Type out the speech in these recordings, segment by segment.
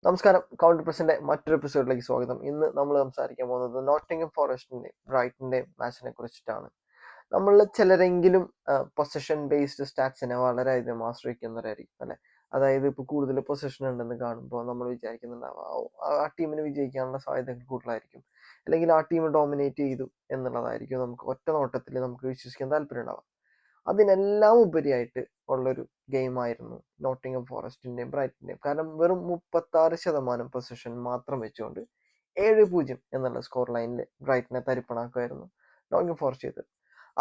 നമസ്കാരം. കൗണ്ടർ പ്രസിന്റെ മറ്റൊരു എപ്പിസോഡിലേക്ക് സ്വാഗതം. ഇന്ന് നമ്മൾ സംസാരിക്കാൻ പോകുന്നത് നോട്ടിംഗം ഫോറസ്റ്റിന്റെ ബ്രൈറ്റന്റെ മാച്ചിനെ കുറിച്ചിട്ടാണ്. നമ്മളിൽ ചിലരെങ്കിലും പൊസഷൻ ബേസ്ഡ് സ്റ്റാറ്റ്സിനെ വളരെയധികം ആശ്രയിക്കുന്നവരായിരിക്കും അല്ലെ. അതായത് ഇപ്പോൾ കൂടുതൽ പൊസഷൻ ഉണ്ടെന്ന് കാണുമ്പോൾ നമ്മൾ വിചാരിക്കുന്നുണ്ടാവും ആ ടീമിന് വിജയിക്കാനുള്ള സാധ്യതകൾ കൂടുതലായിരിക്കും, അല്ലെങ്കിൽ ആ ടീം ഡോമിനേറ്റ് ചെയ്തു എന്നുള്ളതായിരിക്കും നമുക്ക് ഒറ്റ നോട്ടത്തിൽ നമുക്ക് വിശ്വസിക്കാൻ താല്പര്യം ഉണ്ടാവുക. അതിനെല്ലാം ഉപരിയായിട്ട് ഉള്ളൊരു ഗെയിമായിരുന്നു നോട്ടിംഗം ഫോറസ്റ്റിന്റെയും ബ്രൈറ്റന്റെയും. കാരണം വെറും 36% പൊസിഷൻ മാത്രം വെച്ചുകൊണ്ട് 7-0 എന്നുള്ള സ്കോർ ലൈനിൽ ബ്രൈറ്റനെ തരിപ്പണാക്കുമായിരുന്നു നോട്ടിംഗം ഫോറസ്റ്റ് ചെയ്തത്.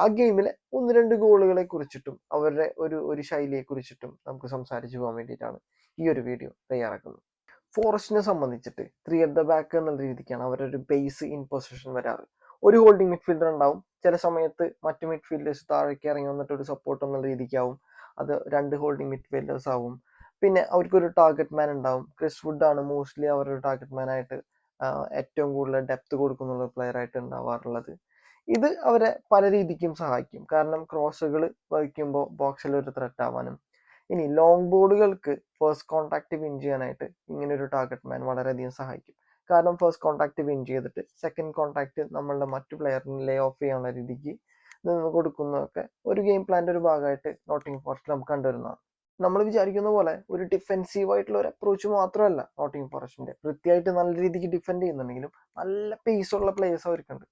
ആ ഗെയിമിലെ ഒന്ന് രണ്ട് ഗോളുകളെ കുറിച്ചിട്ടും അവരുടെ ഒരു ശൈലിയെ കുറിച്ചിട്ടും നമുക്ക് സംസാരിച്ചു പോകാൻ വേണ്ടിയിട്ടാണ് ഈ ഒരു വീഡിയോ തയ്യാറാക്കുന്നത്. ഫോറസ്റ്റിനെ സംബന്ധിച്ചിട്ട് 3 at the back എന്നുള്ള രീതിക്കാണ് അവരൊരു ബേസ് ഇൻ പൊസിഷൻ വരാറ്. ഒരു ഹോൾഡിംഗ് മിഡ്ഫീൽഡർ ഉണ്ടാവും, ചില സമയത്ത് മറ്റ് മിഡ്ഫീൽഡേഴ്സ് താഴേക്ക് ഇറങ്ങി വന്നിട്ട് ഒരു സപ്പോർട്ട് എന്നുള്ള രീതിക്കാവും, അത് 2 ഹോൾഡിംഗ് മിഡ്ഫീൽഡേഴ്സ് ആവും. പിന്നെ അവർക്കൊരു ടാർഗറ്റ് മാൻ ഉണ്ടാവും. ക്രിസ് വുഡ് ആണ് മോസ്റ്റ്ലി അവരുടെ ടാർഗറ്റ് മാൻ ആയിട്ട് ഏറ്റവും കൂടുതൽ ഡെപ്ത് കൊടുക്കുന്ന പ്ലെയർ ആയിട്ട് ഉണ്ടാവാറുള്ളത്. ഇത് അവരെ പല രീതിക്കും സഹായിക്കും. കാരണം ക്രോസുകൾ വഹിക്കുമ്പോൾ ബോക്സിൽ ഒരു ത്രെറ്റ് ആവാനും, ഇനി ലോങ് ബോളുകൾക്ക് ഫസ്റ്റ് കോൺടാക്ട് വിൻ ചെയ്യാനായിട്ട് ഇങ്ങനെ ഒരു ടാർഗറ്റ് മാൻ വളരെയധികം സഹായിക്കും. കാരണം ഫസ്റ്റ് കോൺടാക്ട് വിൻ ചെയ്തിട്ട് സെക്കൻഡ് കോൺടാക്ട് നമ്മളുടെ മറ്റു പ്ലെയറിന് ലേ ഓഫ് ചെയ്യാനുള്ള രീതിക്ക് നിന്ന് കൊടുക്കുന്നതൊക്കെ ഒരു ഗെയിം പ്ലാന്റെ ഒരു ഭാഗമായിട്ട് നോട്ടിംഗ് ഫോറസ്റ്റിൽ നമുക്ക് കണ്ടുവരുന്നതാണ്. നമ്മൾ വിചാരിക്കുന്ന പോലെ ഒരു ഡിഫെൻസീവ് ആയിട്ടുള്ള ഒരു അപ്രോച്ച് മാത്രമല്ല നോട്ടിംഗ് ഫോറസ്റ്റിന്റെ. വൃത്തിയായിട്ട് നല്ല രീതിക്ക് ഡിഫെൻഡ് ചെയ്യുന്നുണ്ടെങ്കിലും നല്ല പേസ് ഉള്ള പ്ലേയേഴ്സ് അവർക്കുണ്ട്.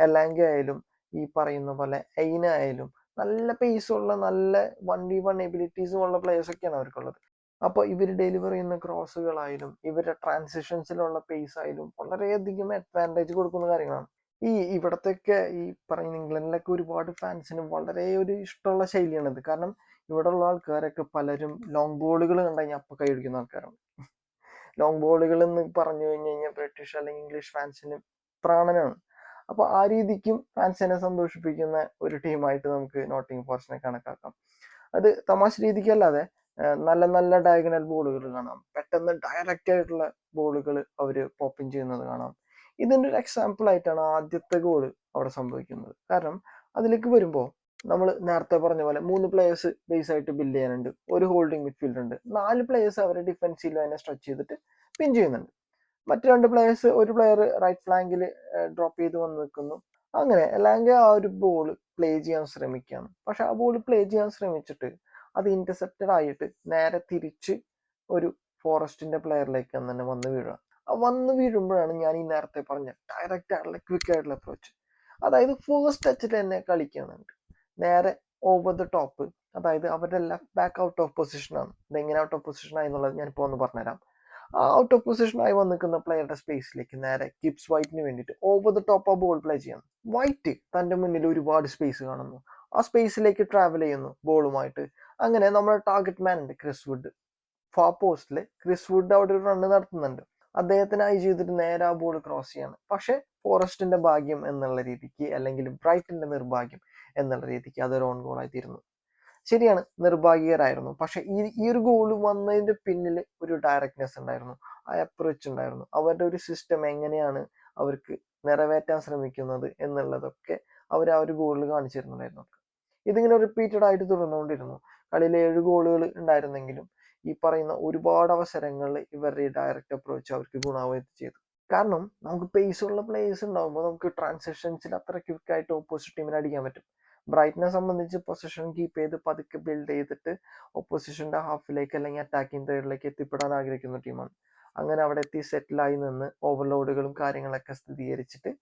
എലാങ്ക ആയാലും ഈ പറയുന്ന പോലെ എയ്ന ആയാലും നല്ല പേസ് ഉള്ള നല്ല 1v1 എബിലിറ്റീസും ഉള്ള പ്ലേയേഴ്സ് ഒക്കെയാണ് അവർക്കുള്ളത്. അപ്പോൾ ഇവർ ഡെലിവർ ചെയ്യുന്ന ക്രോസുകളായാലും ഇവരുടെ ട്രാൻസിഷൻസിലുള്ള പേസ് ആയാലും വളരെയധികം അഡ്വാൻറ്റേജ് കൊടുക്കുന്ന കാര്യങ്ങളാണ്. ഇവിടത്തെയൊക്കെ ഈ പറയുന്ന ഇംഗ്ലണ്ടിലൊക്കെ ഒരുപാട് ഫാൻസിന് വളരെ ഒരു ഇഷ്ടമുള്ള ശൈലിയാണിത്. കാരണം ഇവിടെ ഉള്ള ആൾക്കാരൊക്കെ പലരും ലോങ് ബോളുകൾ കണ്ടു കഴിഞ്ഞാൽ അപ്പൊ കൈയടിക്കുന്ന ആൾക്കാരാണ്. ലോങ് ബോളുകൾ എന്ന് പറഞ്ഞു കഴിഞ്ഞു കഴിഞ്ഞാൽ ബ്രിട്ടീഷ് അല്ലെങ്കിൽ ഇംഗ്ലീഷ് ഫാൻസിന് പ്രാണനാണ്. അപ്പൊ ആ രീതിക്കും ഫാൻസിനെ സന്തോഷിപ്പിക്കുന്ന ഒരു ടീമായിട്ട് നമുക്ക് നോട്ടിംഗ് ഫോറസ്റ്റിനെ കണക്കാക്കാം. അത് തമാശ രീതിക്കല്ലാതെ നല്ല നല്ല ഡയഗണൽ ബോളുകൾ കാണാം, പെട്ടെന്ന് ഡയറക്റ്റ് ആയിട്ടുള്ള ബോളുകൾ അവര് പോപ്പിങ് ചെയ്യുന്നത് കാണാം. ഇതിന്റെ ഒരു എക്സാമ്പിൾ ആയിട്ടാണ് ആദ്യത്തെ ഗോൾ അവിടെ സംഭവിക്കുന്നത്. കാരണം അതിലേക്ക് വരുമ്പോൾ നമ്മൾ നേരത്തെ പറഞ്ഞ പോലെ 3 പ്ലേയേഴ്സ് ബേസ് ആയിട്ട് ബിൽഡ് ചെയ്യാനുണ്ട്, ഒരു ഹോൾഡിംഗ് മിഡ്ഫീൽഡ് ഉണ്ട്, 4 പ്ലേയേഴ്സ് അവരെ ഡിഫൻസീവ് ലൈനെ സ്ട്രെച്ച് ചെയ്തിട്ട് പിൻ ചെയ്യുന്നുണ്ട്. മറ്റു 2 പ്ലേയേഴ്സ്, ഒരു പ്ലെയർ റൈറ്റ് ഫ്ലാങ്കിൽ ഡ്രോപ്പ് ചെയ്ത് വന്ന് നിൽക്കുന്നു. അങ്ങനെ അല്ലെങ്കിൽ ആ ഒരു ബോൾ പ്ലേ ചെയ്യാൻ ശ്രമിക്കുകയാണ്. പക്ഷെ ആ ബോൾ പ്ലേ ചെയ്യാൻ ശ്രമിച്ചിട്ട് അത് ഇന്റർസെപ്റ്റഡ് ആയിട്ട് നേരെ തിരിച്ച് ഒരു ഫോറസ്റ്റിന്റെ പ്ലെയറിലേക്ക് തന്നെ വന്ന് വീഴുക. വന്ന് വീഴുമ്പോഴാണ് ഞാൻ ഈ നേരത്തെ പറഞ്ഞ ഡയറക്റ്റ് ആയിട്ടുള്ള ക്വിക്ക് ആയിട്ടുള്ള അപ്രോച്ച്. അതായത് ഫസ്റ്റ് ടച്ചിൽ തന്നെ കളിക്കുന്നുണ്ട് നേരെ ഓവർ ദ ടോപ്പ്. അതായത് അവരുടെ left back out of position ആണ്. ഇതെങ്ങനെ ഔട്ട് ഓഫ് പൊസിഷൻ ആയി എന്നുള്ളത് ഞാനിപ്പോൾ ഒന്ന് പറഞ്ഞുതരാം. ആ ഔട്ട് ഓഫ് പൊസിഷൻ ആയി വന്ന് നിൽക്കുന്ന പ്ലെയറുടെ സ്പേസിലേക്ക് നേരെ ഗിബ്സ് വൈറ്റിന് വേണ്ടിയിട്ട് ഓവർ ദ ടോപ്പ് ആ ബോൾ പ്ലേ ചെയ്യണം. വൈറ്റ് തന്റെ മുന്നിൽ ഒരുപാട് സ്പേസ് കാണുന്നു, ആ സ്പേസിലേക്ക് ട്രാവൽ ചെയ്യുന്നു ബോളുമായിട്ട്. അങ്ങനെ നമ്മുടെ ടാർഗറ്റ് മാൻ ഉണ്ട് ക്രിസ് വുഡ്. ഫാർ പോസ്റ്റില് ക്രിസ് വുഡ് അവിടെ ഒരു റണ്ണ് നടത്തുന്നുണ്ട്. അദ്ദേഹത്തിന് ഐ ചെയ്തിട്ട് നേരെ ആ ബോൾ ക്രോസ് ചെയ്യാണ്. പക്ഷെ ഫോറസ്റ്റിന്റെ ഭാഗ്യം എന്നുള്ള രീതിക്ക്, അല്ലെങ്കിൽ ബ്രൈറ്റന്റെ നിർഭാഗ്യം എന്നുള്ള രീതിക്ക് അതൊരു ഓൺ ഗോൾ ആയി തീരുന്നു. ശരിയാണ്, നിർഭാഗ്യകരായിരുന്നു. പക്ഷെ ഈ ഒരു ഗോൾ വന്നതിന്റെ പിന്നിൽ ഒരു ഡയറക്ട്നെസ് ഉണ്ടായിരുന്നു, ആ അപ്രോച്ച് ഉണ്ടായിരുന്നു. അവരുടെ ഒരു സിസ്റ്റം എങ്ങനെയാണ് അവർക്ക് നിറവേറ്റാൻ ശ്രമിക്കുന്നത് എന്നുള്ളതൊക്കെ അവർ ആ ഒരു ഗോളിൽ കാണിച്ചിരുന്നുണ്ടായിരുന്നു. ഇതിങ്ങനെ റിപ്പീറ്റഡ് ആയിട്ട് തുടർന്നുകൊണ്ടിരുന്നു. കളിയിൽ 7 ഗോളുകൾ ഉണ്ടായിരുന്നെങ്കിലും ഈ പറയുന്ന ഒരുപാട് അവസരങ്ങളിൽ ഇവരുടെ ഈ ഡയറക്റ്റ് അപ്രോച്ച് അവർക്ക് ഗുണാവുകയും ചെയ്തു. കാരണം നമുക്ക് പേസ് ഉള്ള പ്ലേയേഴ്സ് ഉണ്ടാകുമ്പോൾ നമുക്ക് ട്രാൻസിഷൻസിൽ അത്ര ക്വിക്കായിട്ട് ഓപ്പോസിറ്റ് ടീമിനെ അടിക്കാൻ പറ്റും. ബ്രൈറ്റിനെ സംബന്ധിച്ച് പൊസിഷൻ കീപ്പ് ചെയ്ത് പതുക്കെ ബിൽഡ് ചെയ്തിട്ട് ഒപ്പോസിഷന്റെ ഹാഫിലേക്ക് അല്ലെങ്കിൽ അറ്റാക്കിംഗ് തേർഡിലേക്ക് എത്തിപ്പെടാൻ ആഗ്രഹിക്കുന്ന ടീമാണ്. അങ്ങനെ അവിടെ എത്തി സെറ്റിലായി നിന്ന് ഓവർലോഡുകളും കാര്യങ്ങളൊക്കെ സ്ഥിരീകരിച്ചിട്ട്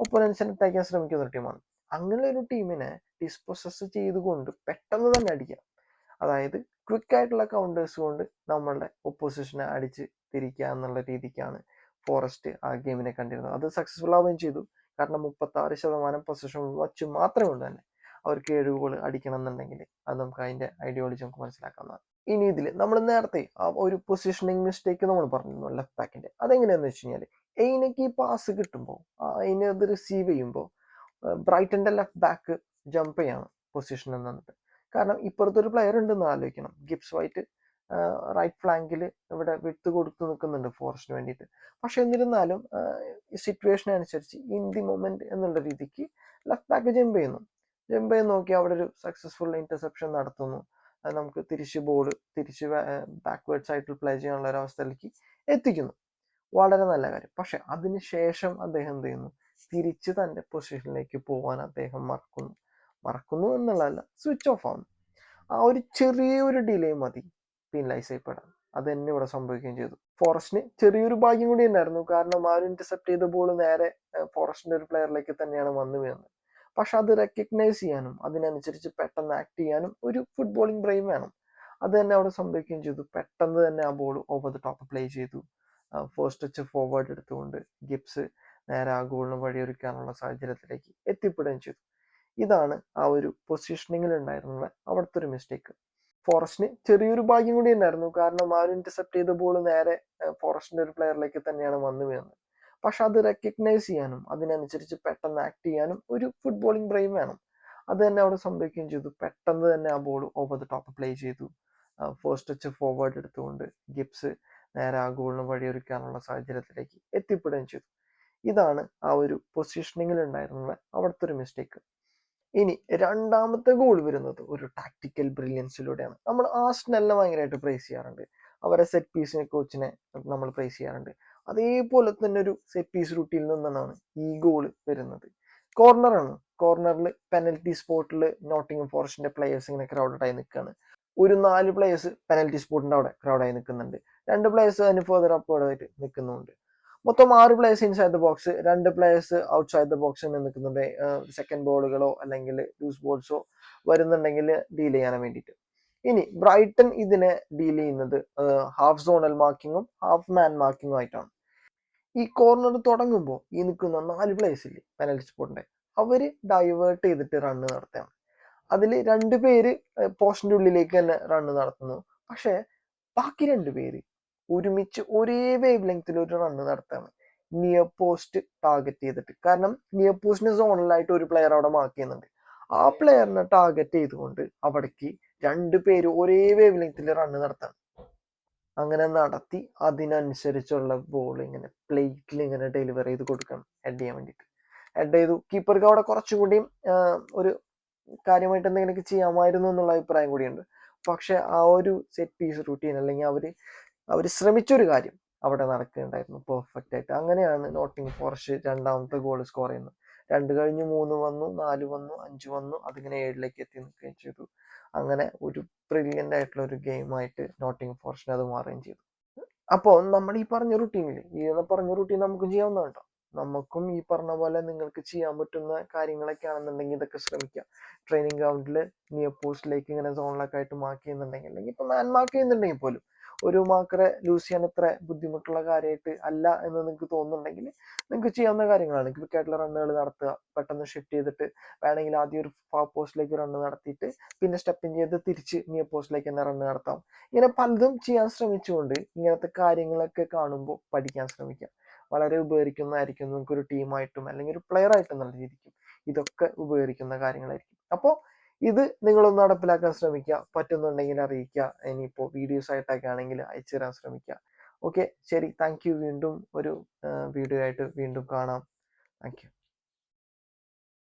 ഒപ്പോണൻസിനെ അറ്റാക്കാൻ ശ്രമിക്കുന്ന ഒരു ടീമാണ്. അങ്ങനെ ഒരു ടീമിനെ ഡിസ്പൊസസ് ചെയ്തുകൊണ്ട് പെട്ടെന്ന് തന്നെ അടിക്കാം. അതായത് ക്വിക്ക് ആയിട്ടുള്ള കൗണ്ടേഴ്സ് കൊണ്ട് നമ്മളുടെ ഒപ്പോസിഷനെ അടിച്ച് തിരിക്കുക എന്നുള്ള രീതിക്കാണ് ഫോറസ്റ്റ് ആ ഗെയിമിനെ കണ്ടിരുന്നത്. അത് സക്സസ്ഫുൾ ആവുകയും ചെയ്തു. കാരണം 36% പൊസിഷൻ വച്ച് മാത്രമേ ഉള്ളൂ തന്നെ അവർക്ക് 7 ഗോൾ അടിക്കണം എന്നുണ്ടെങ്കിൽ. അത് നമുക്ക് അതിന്റെ ഐഡിയോളജി നമുക്ക് മനസ്സിലാക്കാവുന്നതാണ്. ഇനി ഇതിൽ നമ്മൾ നേരത്തെ ആ ഒരു പൊസിഷനിങ് മിസ്റ്റേക്ക് നമ്മൾ പറഞ്ഞിരുന്നു ലെഫ്റ്റ് ബാക്കിന്റെ. അതെങ്ങനെയാന്ന് വെച്ച് കഴിഞ്ഞാൽ എയിനക്ക് ഈ പാസ് കിട്ടുമ്പോൾ അതിനെ അത് റിസീവ് ചെയ്യുമ്പോൾ ബ്രൈറ്റന്റെ ലെഫ്റ്റ് ബാക്ക് ജമ്പ് ചെയ്യാണ് പൊസിഷൻ എന്നിട്ട്. കാരണം ഇപ്പുറത്തെ ഒരു പ്ലെയർ ഉണ്ടെന്ന് ആലോചിക്കണം. ഗിബ്സ് വൈറ്റ് റൈറ്റ് ഫ്ലാങ്കിൽ ഇവിടെ വിട്ട് കൊടുത്തു നിൽക്കുന്നുണ്ട് ഫോറസ്റ്റിന് വേണ്ടിയിട്ട്. പക്ഷെ എന്നിരുന്നാലും സിറ്റുവേഷൻ അനുസരിച്ച് ഇൻ ദി മൊമെന്റ് എന്നുള്ള രീതിക്ക് ലെഫ്റ്റ് ബാക്ക് ജമ്പ് ചെയ്യുന്നു. ജമ്പ് ചെയ്ത് നോക്കി അവിടെ ഒരു സക്സസ്ഫുൾ ഇന്റർസെപ്ഷൻ നടത്തുന്നു. അത് നമുക്ക് തിരിച്ച് ബോൾ തിരിച്ച് ബാക്ക്വേർഡ്സ് ആയിട്ട് പ്ലേ ചെയ്യാനുള്ള ഒരു അവസ്ഥയിലേക്ക് എത്തിക്കുന്നു. വളരെ നല്ല കാര്യം. പക്ഷെ അതിനുശേഷം അദ്ദേഹം എന്ത് ചെയ്യുന്നു? തിരിച്ച് തന്റെ പൊസിഷനിലേക്ക് പോകാൻ അദ്ദേഹം മറക്കുന്നു എന്നുള്ളതല്ല, സ്വിച്ച് ഓഫ് ആവുന്നു. ആ ഒരു ചെറിയൊരു ഡിലേ മതി പീനലൈസ് ചെയ്യപ്പെടാൻ. അത് തന്നെ ഇവിടെ സംഭവിക്കുകയും ചെയ്തു. ഫോറസ്റ്റിന് ചെറിയൊരു ഭാഗ്യം കൂടി ഉണ്ടായിരുന്നു, കാരണം ആ ഒരു ഇന്റർസെപ്റ്റ് ചെയ്ത ബോൾ നേരെ ഫോറസ്റ്റിന്റെ ഒരു പ്ലെയറിലേക്ക് തന്നെയാണ് വന്നു വീഴുന്നത്. പക്ഷെ അത് റെക്കഗ്നൈസ് ചെയ്യാനും അതിനനുസരിച്ച് പെട്ടെന്ന് ആക്ട് ചെയ്യാനും ഒരു ഫുട്ബോളിംഗ് ബ്രെയിൻ വേണം. അത് തന്നെ അവിടെ സംഭവിക്കുകയും ചെയ്തു. പെട്ടെന്ന് തന്നെ ആ ball over the top play ചെയ്തു. ഫസ്റ്റ് ടച്ച് ഫോർവേഡ് എടുത്തുകൊണ്ട് ഗിബ്സ് നേരെ ആ ഗോളിന് വഴിയൊരുക്കാനുള്ള സാഹചര്യത്തിലേക്ക് എത്തിപ്പെടുകയും ചെയ്തു. ഇതാണ് ആ ഒരു പൊസിഷനിങ്ങിൽ ഉണ്ടായിരുന്ന അവിടുത്തെ ഒരു മിസ്റ്റേക്ക്. ഫോറസ്റ്റിന് ചെറിയൊരു ഭാഗ്യം കൂടി ഉണ്ടായിരുന്നു, കാരണം ആ ഒരു ഇന്റർസെപ്റ്റ് ചെയ്ത ബോൾ നേരെ ഫോറസ്റ്റിന്റെ ഒരു പ്ലെയറിലേക്ക് തന്നെയാണ് വന്നു വീഴുന്നത്. പക്ഷെ അത് റെക്കഗ്നൈസ് ചെയ്യാനും അതിനനുസരിച്ച് പെട്ടെന്ന് ആക്ട് ചെയ്യാനും ഒരു ഫുട്ബോളിംഗ് ബ്രെയിൻ വേണം. അത് തന്നെ അവിടെ സംഭവിക്കുകയും ചെയ്തു. പെട്ടെന്ന് തന്നെ ആ ball over the top play ചെയ്തു. ഫസ്റ്റ് ടച്ച് ഫോർവേഡ് എടുത്തുകൊണ്ട് ഗിബ്സ് നേരെ ആ ഗോളിന് വഴിയൊരുക്കാനുള്ള സാഹചര്യത്തിലേക്ക് എത്തിപ്പെടുകയും ചെയ്തു. ഇതാണ് ആ ഒരു പൊസിഷനിങ്ങിൽ ഉണ്ടായിരുന്ന അവിടുത്തെ ഒരു മിസ്റ്റേക്ക്. ഇനി രണ്ടാമത്തെ ഗോൾ വരുന്നത് ഒരു ടാക്ടിക്കൽ ബ്രില്യൻസിലൂടെയാണ്. നമ്മൾ ആർസണലിനെ ഭയങ്കരമായിട്ട് പ്രൈസ് ചെയ്യാറുണ്ട്, അവരെ സെറ്റ് പീസിനെ കോച്ചിനെ നമ്മൾ പ്രൈസ് ചെയ്യാറുണ്ട്. അതേപോലെ തന്നെ ഒരു സെറ്റ് പീസ് റൂട്ടിൽ നിന്നാണ് ഈ ഗോൾ വരുന്നത്. കോർണറാണ്. കോർണറിൽ പെനൽറ്റി സ്പോട്ടിൽ നോട്ടിംഗം ഫോറസ്റ്റിന്റെ പ്ലേയേഴ്സ് ഇങ്ങനെ ക്രൗഡായി നിൽക്കുകയാണ്. ഒരു 4 പ്ലേയേഴ്സ് പെനൽറ്റി സ്പോട്ടിന്റെ അവിടെ ക്രൗഡായി നിൽക്കുന്നുണ്ട്. 2 പ്ലേയേഴ്സ് അതിന് ഫെർദർ അപ്വേർഡായിട്ട് നിൽക്കുന്നുണ്ട്. മൊത്തം 6 players inside the box, 2 players outside the box നിൽക്കുന്നുണ്ട്. സെക്കൻഡ് ബോളുകളോ അല്ലെങ്കിൽ ലൂസ് ബോൾസോ വരുന്നുണ്ടെങ്കിൽ ഡീൽ ചെയ്യാൻ വേണ്ടിയിട്ട്. ഇനി ബ്രൈറ്റൺ ഇതിനെ ഡീൽ ചെയ്യുന്നത് ഹാഫ് സോണൽ മാർക്കിങ്ങും ഹാഫ് മാൻ മാർക്കിങ്ങും ആയിട്ടാണ്. ഈ കോർണർ തുടങ്ങുമ്പോൾ ഈ നിൽക്കുന്ന 4 പ്ലേയേഴ്സ് ഇല്ലേ പെനൽറ്റി സ്പോട്ടിന്റെ, അവര് ഡൈവേർട്ട് ചെയ്തിട്ട് റണ്ണ് നടത്തുകയാണ്. അതിൽ 2 പേര് പോസ്റ്റിന്റെ ഉള്ളിലേക്ക് തന്നെ റണ്ണ് നടത്തുന്നു. പക്ഷെ ബാക്കി 2 പേര് ഒരുമിച്ച് ഒരേ വേവ് ലെങ്ത്തിൽ ഒരു റണ്ണ് നടത്താണ് നിയർ പോസ്റ്റ് ടാർഗറ്റ് ചെയ്തിട്ട്. കാരണം നിയർ പോസ്റ്റിന് സോണലായിട്ട് ഒരു പ്ലെയർ അവിടെ മാർക്ക് ചെയ്യുന്നുണ്ട്. ആ പ്ലെയറിനെ ടാർഗറ്റ് ചെയ്തുകൊണ്ട് അവിടേക്ക് 2 പേര് ഒരേ വേവ് ലെങ്ത്തിൽ റണ്ണ് നടത്താണ്. അങ്ങനെ നടത്തി അതിനനുസരിച്ചുള്ള ബോൾ ഇങ്ങനെ പ്ലേറ്റിൽ ഇങ്ങനെ ഡെലിവർ ചെയ്ത് കൊടുക്കണം ഹെഡ് ചെയ്യാൻ വേണ്ടിയിട്ട്. ഹെഡ് ചെയ്തു. കീപ്പർക്ക് അവിടെ കുറച്ചും കൂടിയും ഒരു കാര്യമായിട്ട് എന്തെങ്കിലുമൊക്കെ ചെയ്യാമായിരുന്നു എന്നുള്ള അഭിപ്രായം കൂടിയുണ്ട്. പക്ഷെ ആ ഒരു സെറ്റ് പീസ് റൂട്ടീൻ അല്ലെങ്കിൽ അവര് ശ്രമിച്ചൊരു കാര്യം അവിടെ നടക്കുകയുണ്ടായിരുന്നു പെർഫെക്റ്റ് ആയിട്ട്. അങ്ങനെയാണ് നോട്ടിംഗ് ഫോറസ്റ്റ് രണ്ടാമത്തെ ഗോൾ സ്കോർ ചെയ്യുന്നത്. 2 കഴിഞ്ഞ് 3 വന്നു, 4 വന്നു, 5 വന്നു, അതിങ്ങനെ 7ലേക്ക് എത്തി നിൽക്കുകയും ചെയ്തു. അങ്ങനെ ഒരു ബ്രില്യൻ്റ് ആയിട്ടുള്ള ഒരു ഗെയിമായിട്ട് നോട്ടിംഗ് ഫോറസ്റ്റിന് അത് മാറുകയും ചെയ്തു. അപ്പോൾ നമ്മൾ ഈ പറഞ്ഞ റുട്ടീനിൽ നമുക്ക് ചെയ്യാവുന്നതാണ് കേട്ടോ. നമുക്കും ഈ പറഞ്ഞ പോലെ നിങ്ങൾക്ക് ചെയ്യാൻ പറ്റുന്ന കാര്യങ്ങളൊക്കെ ആണെന്നുണ്ടെങ്കിൽ ഇതൊക്കെ ശ്രമിക്കാം. ട്രെയിനിങ് ഗ്രൗണ്ടിൽ നിയർ പോസ്റ്റിലേക്ക് ഇങ്ങനെ സോണിലൊക്കെ ആയിട്ട് മാർക്ക് ചെയ്യുന്നുണ്ടെങ്കിൽ, അല്ലെങ്കിൽ ഇപ്പൊ മാൻ മാർക്ക് ചെയ്യുന്നുണ്ടെങ്കിൽ പോലും ഒരു മാർക്കറെ ലൂസ് ചെയ്യാൻ അത്ര ബുദ്ധിമുട്ടുള്ള കാര്യമായിട്ട് അല്ല എന്ന് നിങ്ങൾക്ക് തോന്നുന്നുണ്ടെങ്കിൽ നിങ്ങൾക്ക് ചെയ്യാവുന്ന കാര്യങ്ങളാണ്. ക്വിക്കായിട്ടുള്ള റണ്ണുകൾ നടത്തുക, പെട്ടെന്ന് ഷിഫ്റ്റ് ചെയ്തിട്ട് വേണമെങ്കിൽ ആദ്യം ഒരു ഫാർ പോസ്റ്റിലേക്ക് റണ്ണ് നടത്തിയിട്ട് പിന്നെ സ്റ്റെപ്പിൻ ചെയ്ത് തിരിച്ച് നിയർ പോസ്റ്റിലേക്ക് തന്നെ റണ്ണ് നടത്താം. ഇങ്ങനെ പലതും ചെയ്യാൻ ശ്രമിച്ചുകൊണ്ട് ഇങ്ങനത്തെ കാര്യങ്ങളൊക്കെ കാണുമ്പോൾ പഠിക്കാൻ ശ്രമിക്കാം. വളരെ ഉപകരിക്കുന്നതായിരിക്കും നിങ്ങൾക്ക് ഒരു ടീമായിട്ടും അല്ലെങ്കിൽ ഒരു പ്ലെയർ ആയിട്ടും നല്ല രീതിക്കും ഇതൊക്കെ ഉപകരിക്കുന്ന കാര്യങ്ങളായിരിക്കും. അപ്പോൾ ഇത് നിങ്ങളൊന്ന് നടപ്പിലാക്കാൻ ശ്രമിക്കുക. പറ്റുന്നുണ്ടെങ്കിൽ അറിയിക്കുക. ഇനിയിപ്പോൾ വീഡിയോസ് ആയിട്ടൊക്കെ ആണെങ്കിൽ അയച്ചു തരാൻ ശ്രമിക്കുക. ഓക്കെ, ശരി, താങ്ക് യു. വീണ്ടും ഒരു വീഡിയോ ആയിട്ട് വീണ്ടും കാണാം. Thank you.